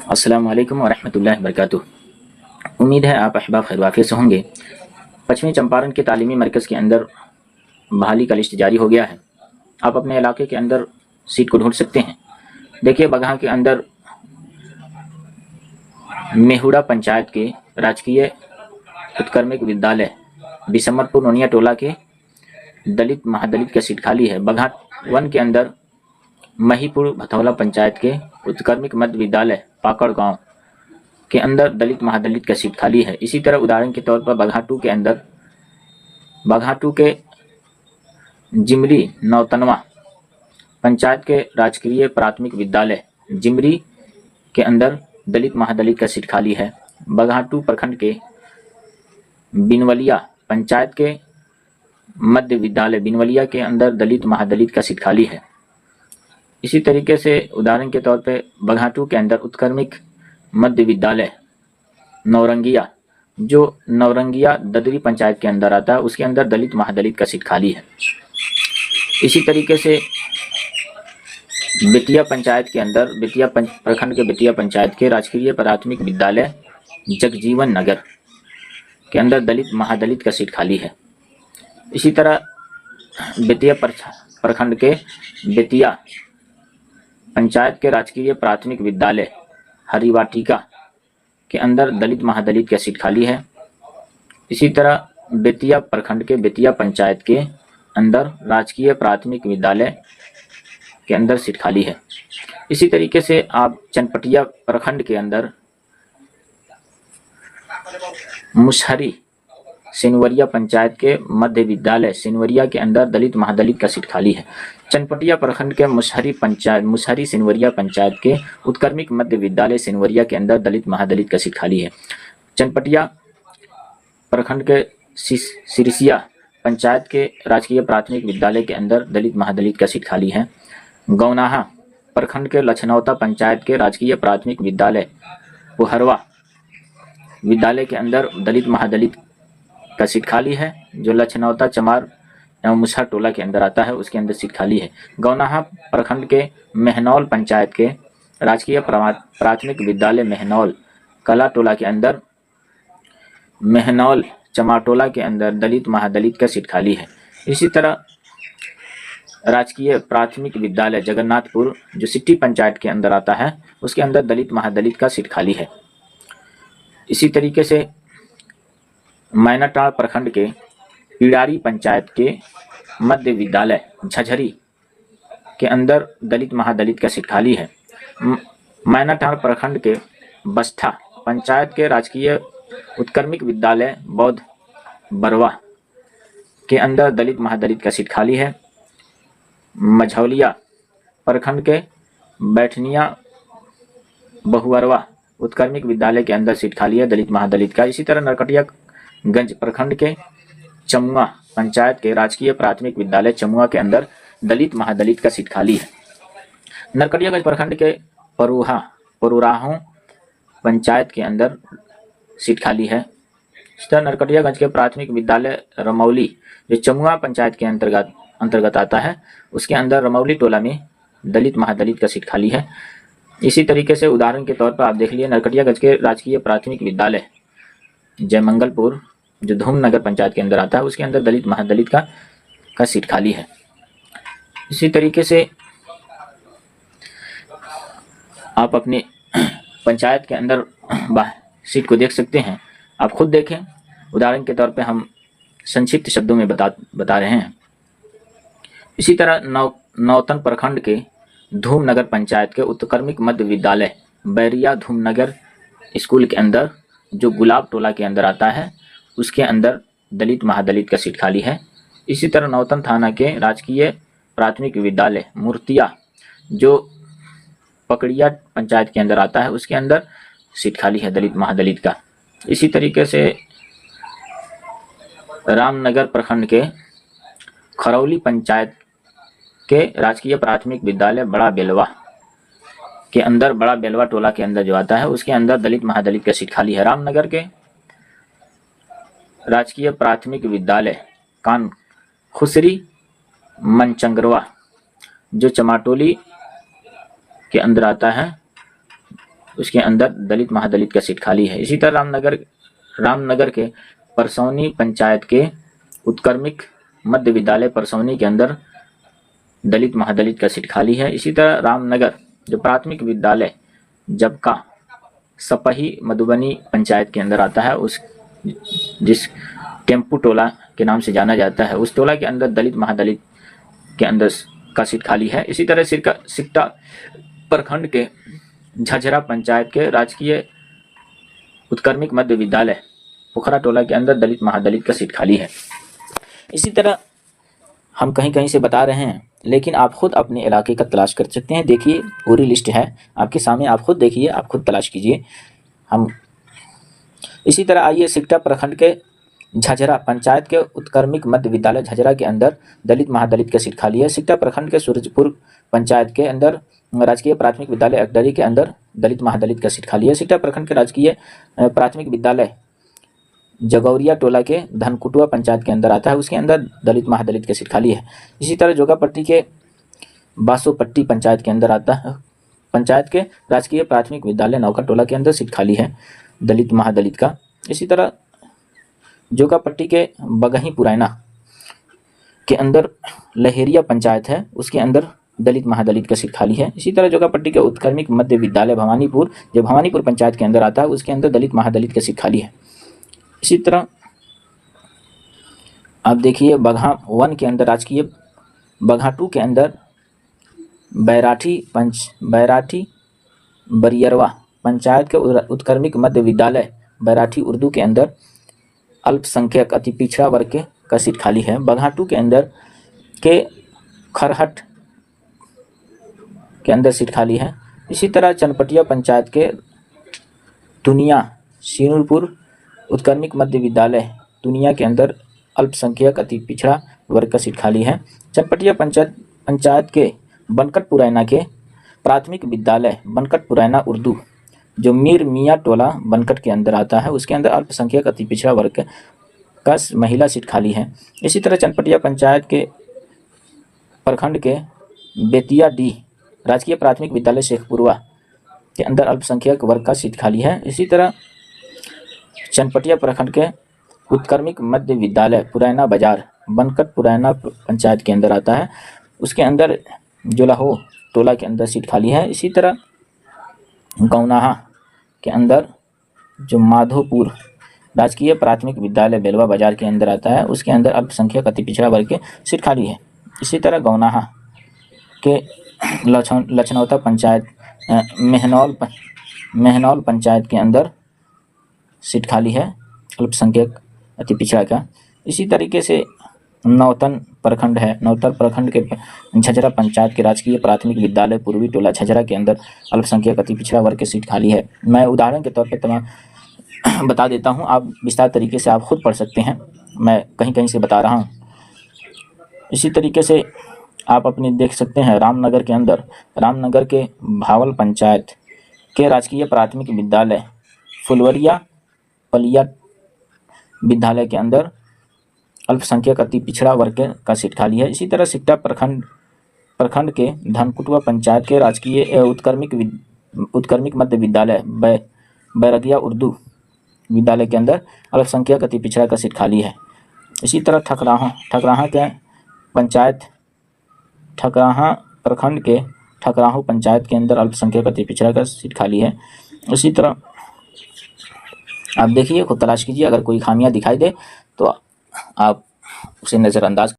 अस्सलाम वालेकुम वरहमतुल्लाहि वबरकातुह। उम्मीद है आप अहबाब खैर से होंगे। पश्चिमी चंपारण के तालीमी मरकज़ के अंदर बहाली का लिस्ट जारी हो गया है। आप अपने इलाके के अंदर सीट को ढूंढ सकते हैं। देखिए, बगहा के अंदर मेहुड़ा पंचायत के राजकीय उत्क्रमिक विद्यालय बिशम्बरपुर नोनिया टोला के दलित महादलित का सीट खाली है। बगहा वन के अंदर महीपुर भथौला पंचायत के उत्क्रमिक मध्य विद्यालय पाकड़ गांव के अंदर दलित महादलित का सीट खाली है। इसी तरह उदाहरण के तौर पर बगहा टू के अंदर बगहा टू के जिमरी नौतनवा पंचायत के राजकीय प्राथमिक विद्यालय जिमरी के अंदर दलित महादलित का सीट खाली है। बगहा टू प्रखंड के बिनवलिया पंचायत के मध्य विद्यालय बिनवलिया के अंदर दलित महादलित का सीट खाली है। इसी तरीके से उदाहरण के तौर पे बगहा टू के अंदर उत्क्रमिक मध्य विद्यालय नौरंगिया, जो नौरंगिया ददरी पंचायत के अंदर आता है, उसके अंदर दलित महादलित का सीट खाली है। इसी तरीके से बेतिया पंचायत के अंदर बेतिया प्रखंड के बेतिया पंचायत के राजकीय प्राथमिक विद्यालय जगजीवन नगर के अंदर दलित महादलित का सीट खाली है। इसी तरह बेतिया प्रखंड के बेतिया पंचायत के राजकीय प्राथमिक विद्यालय हरिवाटिका के अंदर दलित महादलित का सीट खाली है। इसी तरह बेतिया प्रखंड के बेतिया पंचायत के अंदर राजकीय प्राथमिक विद्यालय के अंदर सीट खाली है। इसी तरीके से आप चनपटिया प्रखंड के अंदर मुसहरी सिनवरिया पंचायत के मध्य विद्यालय सिनवरिया के अंदर दलित महादलित का सीट खाली है। चनपटिया प्रखंड के मुसहरी सिनवरिया पंचायत के उत्क्रमिक मध्य विद्यालय सिनवरिया के अंदर दलित महादलित का सीट खाली है। चनपटिया प्रखंड के सिरसिया पंचायत के राजकीय प्राथमिक विद्यालय के अंदर दलित महादलित का सीट खाली है। गौनाहा प्रखंड के लछनौता पंचायत के राजकीय प्राथमिक विद्यालय पुहरवा विद्यालय के अंदर दलित महादलित का सीट खाली है, जो लछनौता चमार एवं मुसहर टोला के अंदर आता है, उसके अंदर सीट खाली है। गौनाहा प्रखंड के मेहनौल पंचायत के राजकीय प्राथमिक विद्यालय मेहनौल कला टोला के अंदर मेहनौल चमाटोला के अंदर दलित महादलित का सीट खाली है। इसी तरह राजकीय प्राथमिक विद्यालय जगन्नाथपुर जो सिट्टी पंचायत के अंदर आता है, उसके अंदर दलित महादलित का सीट खाली है। इसी तरीके से मैनाटाड़ प्रखंड के पिड़ारी पंचायत के मध्य विद्यालय झझरी के अंदर दलित महादलित का सीट खाली है। मैनाटाड़ प्रखंड के बस्ठा पंचायत के राजकीय उत्क्रमिक विद्यालय बौद्ध बरवा के अंदर दलित महादलित का सीट खाली है। मझौलिया प्रखंड के बैठनिया बहुअरवा उत्क्रमिक विद्यालय के अंदर सीट खाली है दलित महादलित का। इसी तरह नरकटियागंज प्रखंड के चमुआ पंचायत के राजकीय प्राथमिक विद्यालय चमुआ के अंदर दलित महादलित का सीट खाली है। नरकटियागंज प्रखंड के परुराहों पंचायत के अंदर सीट खाली है। इस तरह नरकटियागंज के प्राथमिक विद्यालय रमौली जो चमुआ पंचायत के अंतर्गत आता है, उसके अंदर रमौली टोला में दलित महादलित का सीट खाली है। इसी तरीके से उदाहरण के तौर पर आप देख लिए नरकटियागंज के राजकीय प्राथमिक विद्यालय जयमंगलपुर जो धूमनगर पंचायत के अंदर आता है, उसके अंदर दलित महादलित का सीट खाली है। इसी तरीके से आप अपने पंचायत के अंदर सीट को देख सकते हैं। आप खुद देखें। उदाहरण के तौर पे हम संक्षिप्त शब्दों में बता रहे हैं। इसी तरह नौतन प्रखंड के धूमनगर पंचायत के उत्क्रमिक मध्य विद्यालय बैरिया धूमनगर स्कूल के अंदर जो गुलाब टोला के अंदर आता है, उसके अंदर दलित महादलित का सीट खाली है। इसी तरह नौतन थाना के राजकीय प्राथमिक विद्यालय मूर्तिया जो पकड़िया पंचायत के अंदर आता है, उसके अंदर सीट खाली है दलित महादलित का। इसी तरीके से रामनगर प्रखंड के खरौली पंचायत के राजकीय प्राथमिक विद्यालय बड़ा बेलवा के अंदर बड़ा बेलवा टोला के अंदर जो आता है, उसके अंदर दलित महादलित का सीट खाली है। रामनगर के राजकीय प्राथमिक विद्यालय कान खुसरी मनचंगरवा जो चमाटोली के अंदर आता है, उसके अंदर दलित महादलित का सीट खाली है। इसी तरह रामनगर के परसौनी पंचायत के उत्क्रमिक मध्य विद्यालय परसौनी के अंदर दलित महादलित का सीट खाली है। इसी तरह रामनगर जो प्राथमिक विद्यालय जबका सपही मधुबनी पंचायत के अंदर आता है, उस जिस टेम्पू टोला के नाम से जाना जाता है, उस टोला के अंदर दलित महादलित के अंदर का सीट खाली है। इसी तरह सिकटा प्रखंड के झझरा पंचायत के राजकीय उत्क्रमिक मध्य विद्यालय पोखरा टोला के अंदर दलित महादलित का सीट खाली है। इसी तरह हम कहीं कहीं से बता रहे हैं, लेकिन आप खुद अपने इलाके का तलाश कर सकते हैं। देखिए पूरी लिस्ट है आपके सामने, आप खुद देखिए, आप खुद तलाश कीजिए। हम इसी तरह आइए सिकटा प्रखंड के झझरा पंचायत के उत्क्रमिक मध्य विद्यालय झझरा के अंदर दलित महादलित का सीट खाली है। सिकटा प्रखंड के सूरजपुर पंचायत के अंदर राजकीय प्राथमिक विद्यालय अकडरी के अंदर दलित महादलित का सीट खाली है। सिकटा प्रखंड के राजकीय प्राथमिक विद्यालय जगौरिया टोला के धनकुटुआ पंचायत के अंदर आता है, उसके अंदर दलित महादलित का सीट खाली है। इसी तरह जोगापट्टी के बासोपट्टी पंचायत के अंदर आता है, पंचायत के राजकीय प्राथमिक विद्यालय नौका टोला के अंदर सीट खाली है दलित महादलित का। इसी तरह जोगापट्टी के बगही पुरैना के अंदर लहेरिया पंचायत है, उसके अंदर दलित महादलित का सीट खाली है। इसी तरह जोगापट्टी के उत्क्रमिक मध्य विद्यालय भवानीपुर जो भवानीपुर पंचायत के अंदर आता है, उसके अंदर दलित महादलित का सीट खाली है। इसी तरह आप देखिए बगहा 1 के अंदर राजकीय बगहा 2 के अंदर बैराठी बरियरवा पंचायत के उत्क्रमिक मध्य विद्यालय बैराठी उर्दू के अंदर अल्पसंख्यक अति पिछड़ा वर्ग का सीट खाली है। बगहा 2 के अंदर के खरहट के अंदर सीट खाली है। इसी तरह चनपटिया पंचायत के दुनिया सीनूरपुर उत्क्रमिक मध्य विद्यालय दुनिया के अंदर अल्पसंख्यक अति पिछड़ा वर्ग का सीट खाली है। चनपटिया पंचायत के बनकट पुरैना के प्राथमिक विद्यालय बनकट पुरैना उर्दू जो मीर मियाँ टोला बनकट के अंदर आता है, उसके अंदर अल्पसंख्यक अति पिछड़ा वर्ग का महिला सीट खाली है। इसी तरह चनपटिया पंचायत के प्रखंड के बेतिया डी राजकीय प्राथमिक विद्यालय शेखपुरवा के अंदर अल्पसंख्यक वर्ग का सीट खाली है। इसी तरह चनपटिया प्रखंड के उत्क्रमिक मध्य विद्यालय पुरैना बाजार बनकट पुरैना पंचायत के अंदर आता है, उसके अंदर जोलाहो टोला के अंदर सीट खाली है। इसी तरह गौनाहा के अंदर जो माधोपुर राजकीय प्राथमिक विद्यालय बेलवा बाजार के अंदर आता है, उसके अंदर अल्पसंख्यक अति पिछड़ा वर्ग के सीट खाली है। इसी तरह गौनाहा के लछनौता पंचायत मेहनौल पंचायत के अंदर सीट खाली है अल्पसंख्यक अति पिछड़ा का। इसी तरीके से नौतन प्रखंड है, नौतन प्रखंड के झझरा पंचायत के राजकीय प्राथमिक विद्यालय पूर्वी टोला झझरा के अंदर अल्पसंख्यक अति पिछड़ा वर्ग की सीट खाली है। मैं उदाहरण के तौर पर तमाम बता देता हूं, आप विस्तार तरीके से आप खुद पढ़ सकते हैं, मैं कहीं कहीं से बता रहा हूं। इसी तरीके से आप अपने देख सकते हैं रामनगर के अंदर रामनगर के भावल पंचायत के राजकीय प्राथमिक विद्यालय फुलवरिया पलिया विद्यालय के अंदर अल्पसंख्यक अति पिछड़ा वर्ग का सीट खाली है। इसी तरह सिकटा प्रखंड के धनकुटुआ पंचायत के राजकीय उत्क्रमिक मध्य विद्यालय बैरगिया उर्दू विद्यालय के अंदर अल्पसंख्यक अति पिछड़ा का सीट खाली है। इसी तरह ठकराहा के पंचायत ठकराहा प्रखंड के ठकराहू पंचायत के अंदर अल्पसंख्यक अति पिछड़ा का सीट खाली है। इसी तरह आप देखिए, खुद तलाश कीजिए, अगर कोई खामियां दिखाई दे तो आप उसे नज़रअंदाज